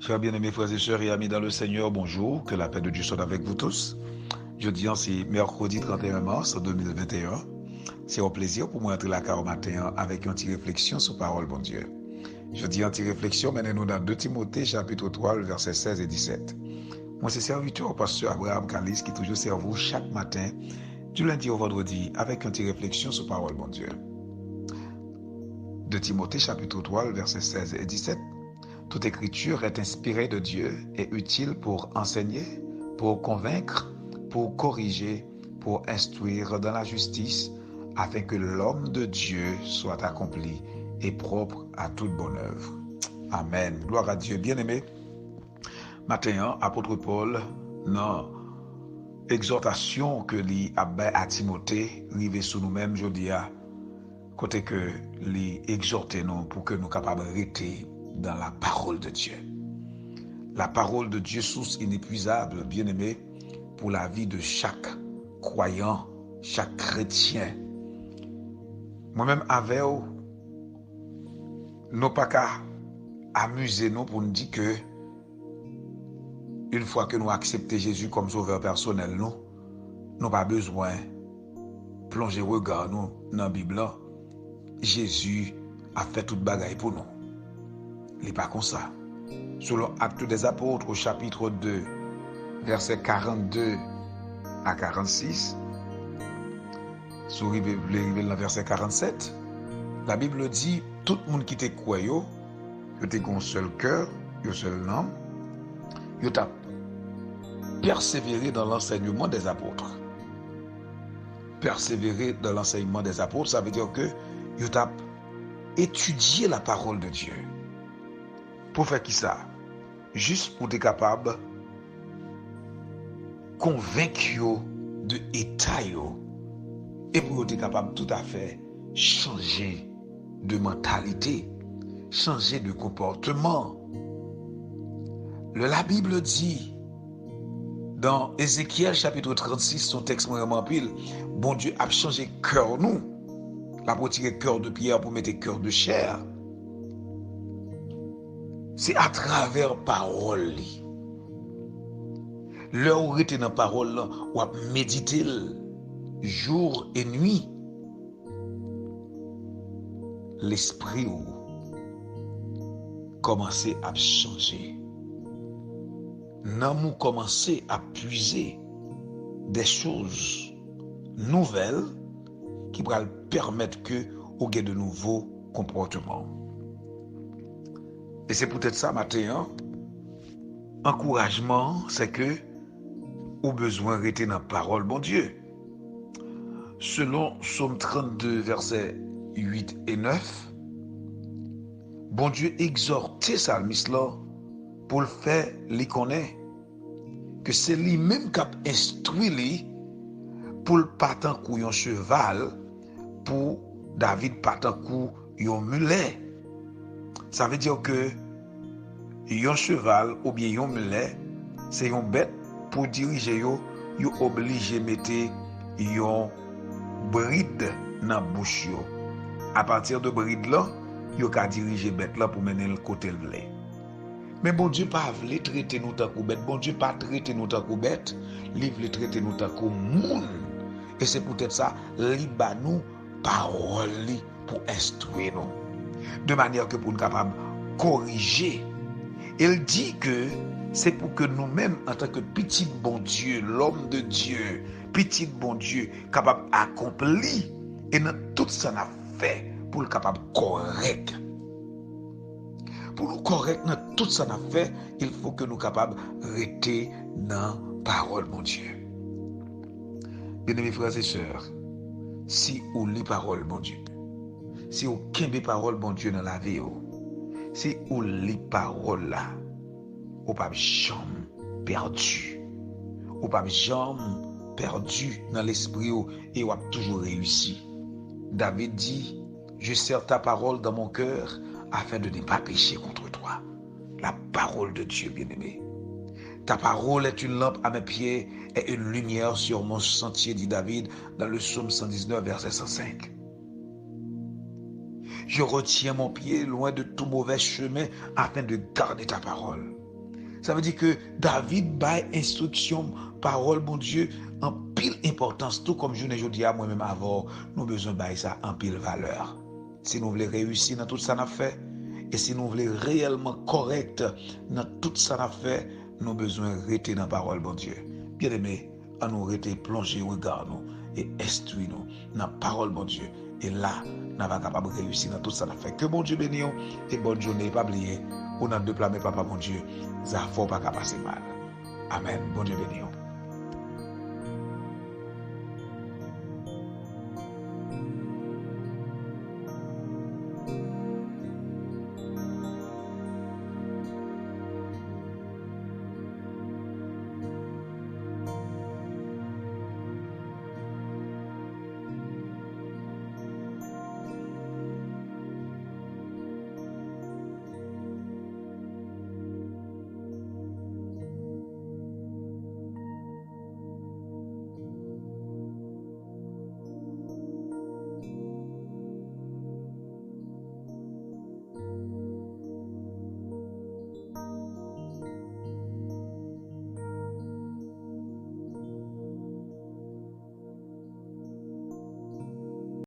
Chers bien-aimés frères et sœurs et amis dans le Seigneur, bonjour, que la paix de Dieu soit avec vous tous. Jeudi, c'est mercredi 31 mars 2021. C'est un plaisir pour moi d'entrer la car au matin avec une petite réflexion sur parole, bon Dieu. Jeudi, une petite réflexion, menez-nous dans 2 Timothée, chapitre 3, versets 16 et 17. Moi, c'est serviteur, pasteur Abraham Kalis, qui toujours sert vous chaque matin, du lundi au vendredi, avec une petite réflexion sur parole, bon Dieu. 2 Timothée, chapitre 3, versets 16 et 17. Toute écriture est inspirée de Dieu et utile pour enseigner, pour convaincre, pour corriger, pour instruire dans la justice, afin que l'homme de Dieu soit accompli et propre à toute bonne œuvre. Amen. Gloire à Dieu. Bien-aimé, matin, apôtre Paul, dans exhortation que lui a à Timothée, rivé sous nous-mêmes, je dis à côté que lui exhorter nous pour que nous capables de rester dans la parole de Dieu. La parole de Dieu, source inépuisable, bien-aimé, pour la vie de chaque croyant, chaque chrétien. Moi-même, avec vous, nous pas qu'à amuser nous pour nous dire que une fois que nous acceptons Jésus comme sauveur personnel, nous n'avons pas besoin de plonger regard nous dans la Bible. Jésus a fait toute bagaille pour nous. Il n'est pas comme ça. Selon Actes des Apôtres, au chapitre 2, versets 42 à 46, sur le verset 47, la Bible dit, tout le monde qui te croit, yo te un seul cœur, un seul nom, yo t'a persévéré dans l'enseignement des apôtres. Persévérer dans l'enseignement des apôtres, ça veut dire que yo t'a étudié la parole de Dieu. Pour faire qui ça? Juste pour être capable de convaincre de l'état et pour être capable tout à fait changer de mentalité, changer de comportement. La Bible dit dans Ézéchiel chapitre 36, son texte vraiment pile, bon Dieu a changé cœur nous. La pour tirer cœur de pierre pour mettre cœur de chair. C'est à travers parole. L'heure où était dans parole, ou à méditer jour et nuit. L'esprit ou commencer à changer. Nous commencer à puiser des choses nouvelles qui vont permettre que vous ayez de nouveaux comportements. Et c'est peut-être ça, matin, encouragement, c'est que vous avez besoin de rester dans la parole, bon Dieu. Selon Psaume 32, versets 8 et 9, bon Dieu exhortait Salmiste là pour le faire, lui connaître, que c'est lui-même qui a instruit lui pour le partant coup un cheval, pour David partant coup un mulet. Ça veut dire que un cheval ou bien un mulet, c'est une bête pour diriger yo obligé mettre une bride dans la bouche yo. À partir de bride là, yo ka diriger bête là pour mener le côté le vle. Mais bon Dieu pas vle traiter nous tant que bête, bon Dieu pas traiter nous tant que bête, il veut traiter nous tant que monde. Et c'est peut-être ça, li ba nous parole pour instruire nous. De manière que pour nous capables de corriger. Il dit que c'est pour que nous-mêmes, en tant que petit bon Dieu, l'homme de Dieu, petit bon Dieu, capable d'accomplir, et dans tout ça n'a fait pour le capable correct. Pour nous correct dans tout ça n'a fait, il faut que nous capables de rester dans la parole, mon Dieu. Bien-aimés frères et sœurs, si vous lisez parole, mon Dieu, si vous kembe parole, bon Dieu, dans la vie, si vous lisez parole là, vous n'avez pas jamais perdu. Vous n'avez pas jamais perdu dans l'esprit et vous avez toujours réussi. David dit, je serre ta parole dans mon cœur afin de ne pas pécher contre toi. La parole de Dieu, bien-aimé. Ta parole est une lampe à mes pieds et une lumière sur mon sentier, dit David dans le psaume 119, verset 105. Je retiens mon pied loin de tout mauvais chemin afin de garder ta parole. Ça veut dire que David baille instruction, parole, bon Dieu, en pile importance, tout comme je ne dis à moi-même avant, nous besoin bailler ça en pile valeur. Si nous voulons réussir dans tout ça qu'on fait, et si nous voulons réellement correct dans tout ça qu'on fait, nous besoin rester dans la parole, bon Dieu. Bien aimé, à nous rester plongé, regard nous et instruire nous dans la parole, bon Dieu. Et là, nous sommes capables de réussir dans tout ça qu'on fait. Que bon Dieu bénisse et bonne journée, pas oublier. Ou dans deux plats, mais papa, mon Dieu, ça ne faut pas passer mal. Amen. Bon Dieu béni.